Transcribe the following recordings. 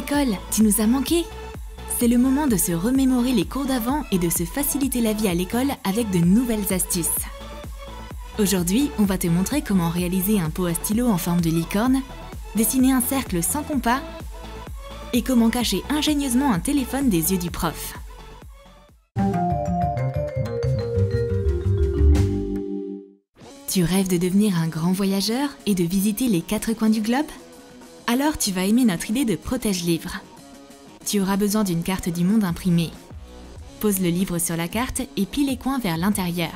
l'école, tu nous as manqué. C'est le moment de se remémorer les cours d'avant et de se faciliter la vie à l'école avec de nouvelles astuces. Aujourd'hui, on va te montrer comment réaliser un pot à stylo en forme de licorne, dessiner un cercle sans compas et comment cacher ingénieusement un téléphone des yeux du prof. Tu rêves de devenir un grand voyageur et de visiter les 4 coins du globe? Alors tu vas aimer notre idée de protège-livre. Tu auras besoin d'une carte du monde imprimée. Pose le livre sur la carte et plie les coins vers l'intérieur.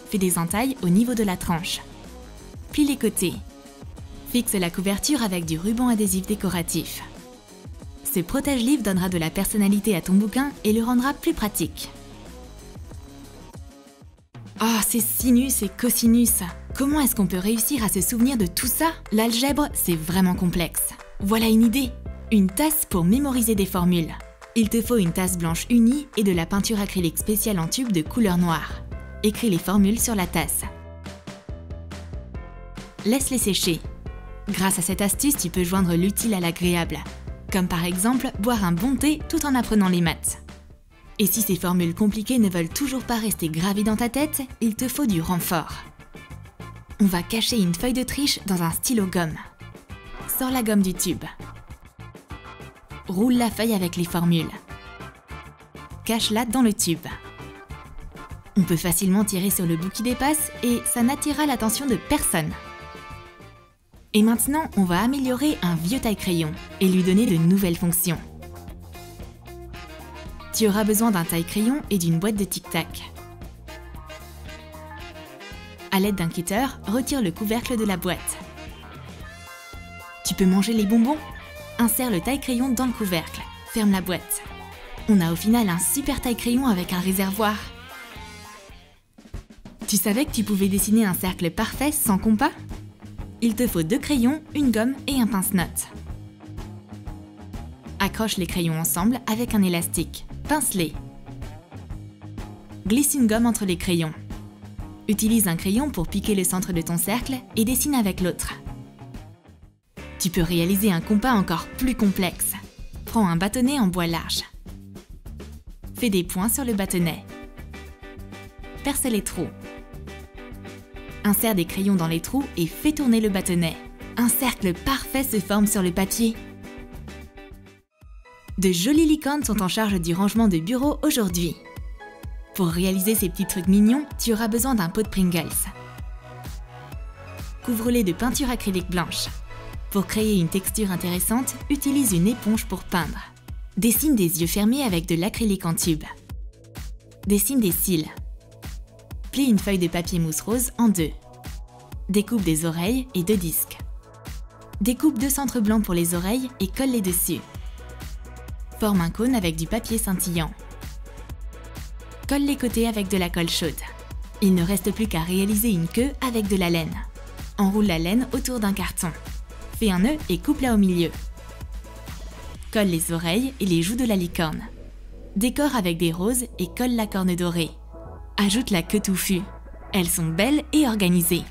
Fais des entailles au niveau de la tranche. Plie les côtés. Fixe la couverture avec du ruban adhésif décoratif. Ce protège-livre donnera de la personnalité à ton bouquin et le rendra plus pratique. Oh, c'est sinus et cosinus. Comment est-ce qu'on peut réussir à se souvenir de tout ça? L'algèbre, c'est vraiment complexe. Voilà une idée. Une tasse pour mémoriser des formules. Il te faut une tasse blanche unie et de la peinture acrylique spéciale en tube de couleur noire. Écris les formules sur la tasse. Laisse-les sécher. Grâce à cette astuce, tu peux joindre l'utile à l'agréable. Comme par exemple, boire un bon thé tout en apprenant les maths. Et si ces formules compliquées ne veulent toujours pas rester gravées dans ta tête, il te faut du renfort. On va cacher une feuille de triche dans un stylo gomme. Sors la gomme du tube. Roule la feuille avec les formules. Cache-la dans le tube. On peut facilement tirer sur le bout qui dépasse et ça n'attirera l'attention de personne. Et maintenant, on va améliorer un vieux taille-crayon et lui donner de nouvelles fonctions. Tu auras besoin d'un taille-crayon et d'une boîte de tic-tac. À l'aide d'un cutter, retire le couvercle de la boîte. Tu peux manger les bonbons? Insère le taille-crayon dans le couvercle. Ferme la boîte. On a au final un super taille-crayon avec un réservoir. Tu savais que tu pouvais dessiner un cercle parfait sans compas? Il te faut 2 crayons, une gomme et un pince-notes. Accroche les crayons ensemble avec un élastique. Pince-les. Glisse une gomme entre les crayons. Utilise un crayon pour piquer le centre de ton cercle et dessine avec l'autre. Tu peux réaliser un compas encore plus complexe. Prends un bâtonnet en bois large. Fais des points sur le bâtonnet. Perce les trous. Insère des crayons dans les trous et fais tourner le bâtonnet. Un cercle parfait se forme sur le papier. De jolies licornes sont en charge du rangement de bureau aujourd'hui. Pour réaliser ces petits trucs mignons, tu auras besoin d'un pot de Pringles. Couvre-les de peinture acrylique blanche. Pour créer une texture intéressante, utilise une éponge pour peindre. Dessine des yeux fermés avec de l'acrylique en tube. Dessine des cils. Plie une feuille de papier mousse rose en 2. Découpe des oreilles et 2 disques. Découpe 2 centres blancs pour les oreilles et colle-les dessus. Forme un cône avec du papier scintillant. Colle les côtés avec de la colle chaude. Il ne reste plus qu'à réaliser une queue avec de la laine. Enroule la laine autour d'un carton. Fais un nœud et coupe-la au milieu. Colle les oreilles et les joues de la licorne. Décore avec des roses et colle la corne dorée. Ajoute la queue touffue. Elles sont belles et organisées.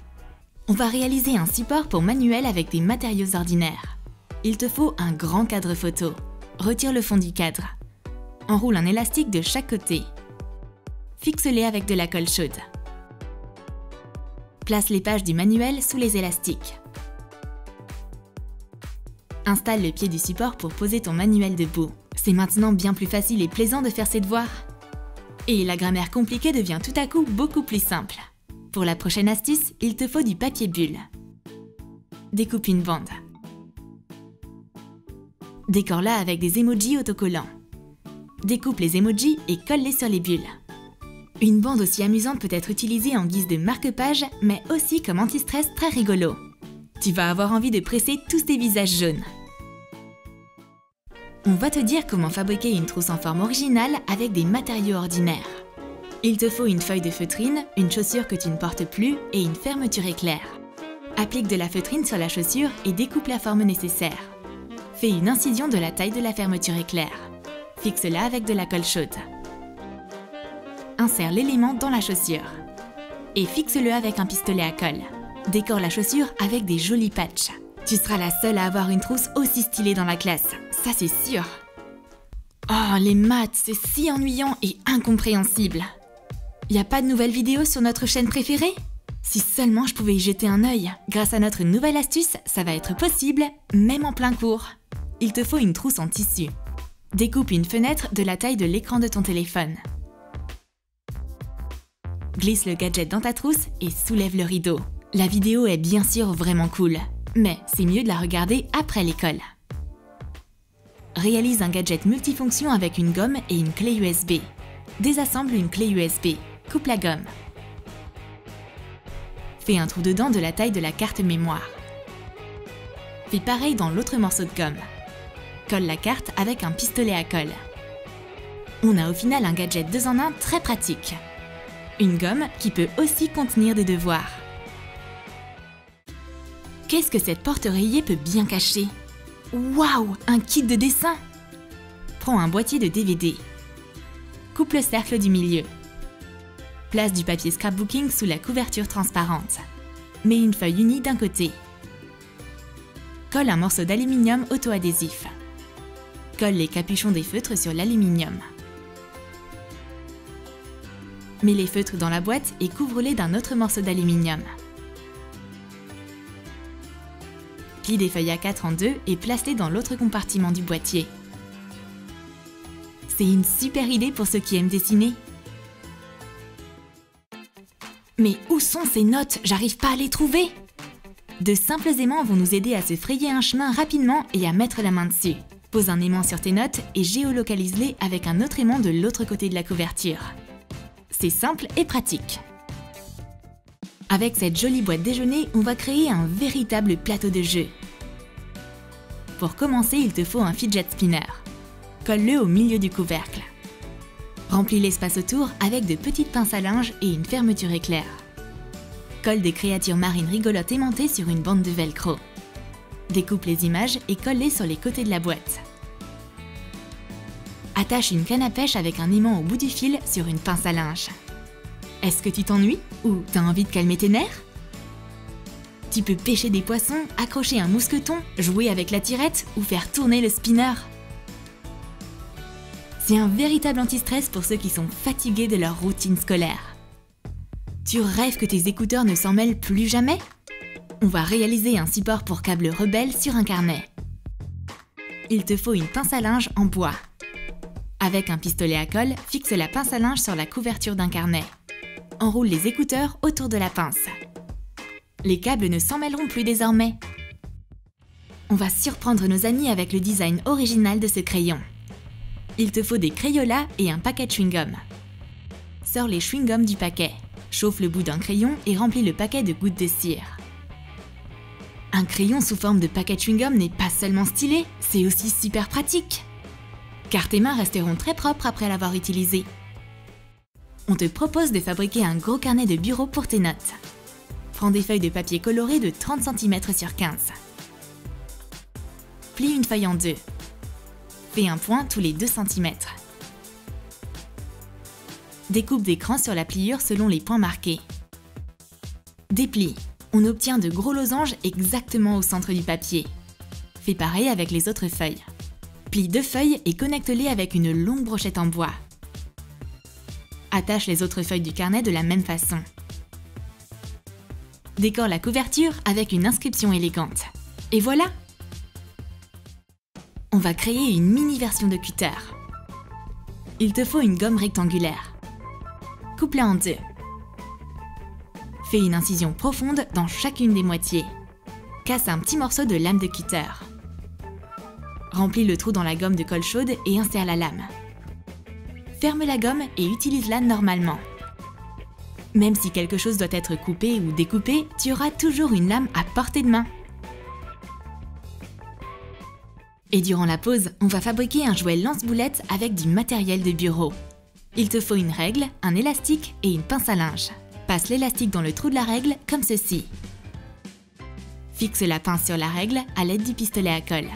On va réaliser un support pour manuel avec des matériaux ordinaires. Il te faut un grand cadre photo. Retire le fond du cadre. Enroule un élastique de chaque côté. Fixe-les avec de la colle chaude. Place les pages du manuel sous les élastiques. Installe le pied du support pour poser ton manuel debout. C'est maintenant bien plus facile et plaisant de faire ses devoirs. Et la grammaire compliquée devient tout à coup beaucoup plus simple. Pour la prochaine astuce, il te faut du papier bulle. Découpe une bande. Décore-la avec des emojis autocollants. Découpe les emojis et colle-les sur les bulles. Une bande aussi amusante peut être utilisée en guise de marque-page, mais aussi comme anti-stress très rigolo. Tu vas avoir envie de presser tous tes visages jaunes. On va te dire comment fabriquer une trousse en forme originale avec des matériaux ordinaires. Il te faut une feuille de feutrine, une chaussure que tu ne portes plus et une fermeture éclair. Applique de la feutrine sur la chaussure et découpe la forme nécessaire. Fais une incision de la taille de la fermeture éclair. Fixe-la avec de la colle chaude. Insère l'élément dans la chaussure. Et fixe-le avec un pistolet à colle. Décore la chaussure avec des jolis patchs. Tu seras la seule à avoir une trousse aussi stylée dans la classe. ça c'est sûr. Oh, les maths, c'est si ennuyant et incompréhensible. Y a pas de nouvelles vidéos sur notre chaîne préférée? Si seulement je pouvais y jeter un œil. Grâce à notre nouvelle astuce, ça va être possible, même en plein cours. Il te faut une trousse en tissu. Découpe une fenêtre de la taille de l'écran de ton téléphone. Glisse le gadget dans ta trousse et soulève le rideau. La vidéo est bien sûr vraiment cool, mais c'est mieux de la regarder après l'école. Réalise un gadget multifonction avec une gomme et une clé USB. Désassemble une clé USB. Coupe la gomme. Fais un trou dedans de la taille de la carte mémoire. Fais pareil dans l'autre morceau de gomme. Colle la carte avec un pistolet à colle. On a au final un gadget 2 en 1 très pratique. Une gomme qui peut aussi contenir des devoirs. Qu'est-ce que cette porte-oreiller peut bien cacher? Waouh, un kit de dessin! Prends un boîtier de DVD. Coupe le cercle du milieu. Place du papier scrapbooking sous la couverture transparente. Mets une feuille unie d'un côté. Colle un morceau d'aluminium auto-adhésif. Colle les capuchons des feutres sur l'aluminium. Mets les feutres dans la boîte et couvre-les d'un autre morceau d'aluminium. Plie des feuilles A4 en deux et place-les dans l'autre compartiment du boîtier. C'est une super idée pour ceux qui aiment dessiner. Mais où sont ces notes? J'arrive pas à les trouver! De simples aimants vont nous aider à se frayer un chemin rapidement et à mettre la main dessus. Pose un aimant sur tes notes et géolocalise-les avec un autre aimant de l'autre côté de la couverture. C'est simple et pratique. Avec cette jolie boîte déjeuner, on va créer un véritable plateau de jeu. Pour commencer, il te faut un fidget spinner. Colle-le au milieu du couvercle. Remplis l'espace autour avec de petites pinces à linge et une fermeture éclair. Colle des créatures marines rigolotes aimantées sur une bande de velcro. Découpe les images et colle-les sur les côtés de la boîte. Attache une canne à pêche avec un aimant au bout du fil sur une pince à linge. Est-ce que tu t'ennuies ou t'as envie de calmer tes nerfs? Tu peux pêcher des poissons, accrocher un mousqueton, jouer avec la tirette ou faire tourner le spinner. C'est un véritable anti-stress pour ceux qui sont fatigués de leur routine scolaire. Tu rêves que tes écouteurs ne s'en mêlent plus jamais? On va réaliser un support pour câble rebelle sur un carnet. Il te faut une pince à linge en bois. Avec un pistolet à colle, fixe la pince à linge sur la couverture d'un carnet. Enroule les écouteurs autour de la pince. Les câbles ne s'en mêleront plus désormais. On va surprendre nos amis avec le design original de ce crayon. Il te faut des Crayolas et un paquet de chewing-gum. Sors les chewing-gums du paquet. Chauffe le bout d'un crayon et remplis le paquet de gouttes de cire. Un crayon sous forme de paquet de chewing-gum n'est pas seulement stylé, c'est aussi super pratique. Car tes mains resteront très propres après l'avoir utilisé. On te propose de fabriquer un gros carnet de bureau pour tes notes. Prends des feuilles de papier colorées de 30 cm sur 15. Plie une feuille en deux. Fais un point tous les 2 cm. Découpe des crans sur la pliure selon les points marqués. Déplie. On obtient de gros losanges exactement au centre du papier. Fais pareil avec les autres feuilles. Plie 2 feuilles et connecte-les avec une longue brochette en bois. Attache les autres feuilles du carnet de la même façon. Décore la couverture avec une inscription élégante. Et voilà! On va créer une mini version de cutter. Il te faut une gomme rectangulaire. Coupe-la en deux. Fais une incision profonde dans chacune des moitiés. Casse un petit morceau de lame de cutter. Remplis le trou dans la gomme de colle chaude et insère la lame. Ferme la gomme et utilise-la normalement. Même si quelque chose doit être coupé ou découpé, tu auras toujours une lame à portée de main. Et durant la pause, on va fabriquer un jouet lance-boulettes avec du matériel de bureau. Il te faut une règle, un élastique et une pince à linge. Passe l'élastique dans le trou de la règle comme ceci. Fixe la pince sur la règle à l'aide du pistolet à colle.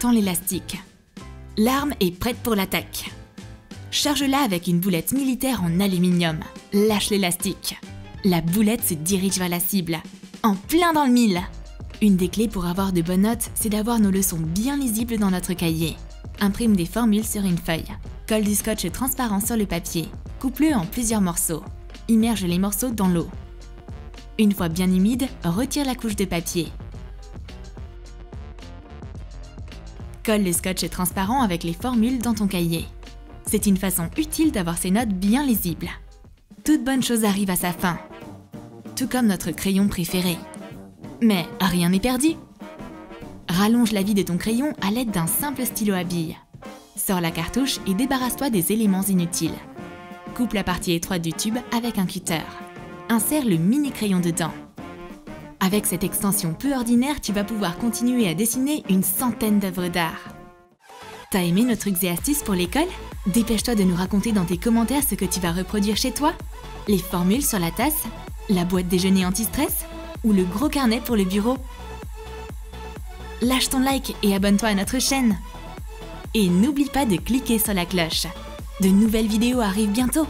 Tends l'élastique. L'arme est prête pour l'attaque. Charge-la avec une boulette militaire en aluminium. Lâche l'élastique. La boulette se dirige vers la cible. En plein dans le mille. Une des clés pour avoir de bonnes notes, c'est d'avoir nos leçons bien lisibles dans notre cahier. Imprime des formules sur une feuille. Colle du scotch transparent sur le papier. Coupe-le en plusieurs morceaux. Immerge les morceaux dans l'eau. Une fois bien humide, retire la couche de papier. Colle le scotch transparent avec les formules dans ton cahier. C'est une façon utile d'avoir ces notes bien lisibles. Toute bonne chose arrive à sa fin. Tout comme notre crayon préféré. Mais rien n'est perdu. Rallonge la vie de ton crayon à l'aide d'un simple stylo à billes. Sors la cartouche et débarrasse-toi des éléments inutiles. Coupe la partie étroite du tube avec un cutter. Insère le mini crayon dedans. Avec cette extension peu ordinaire, tu vas pouvoir continuer à dessiner une centaine d'œuvres d'art. T'as aimé nos trucs et astuces pour l'école? Dépêche-toi de nous raconter dans tes commentaires ce que tu vas reproduire chez toi. Les formules sur la tasse, la boîte déjeuner anti-stress ou le gros carnet pour le bureau. Lâche ton like et abonne-toi à notre chaîne. Et n'oublie pas de cliquer sur la cloche. De nouvelles vidéos arrivent bientôt.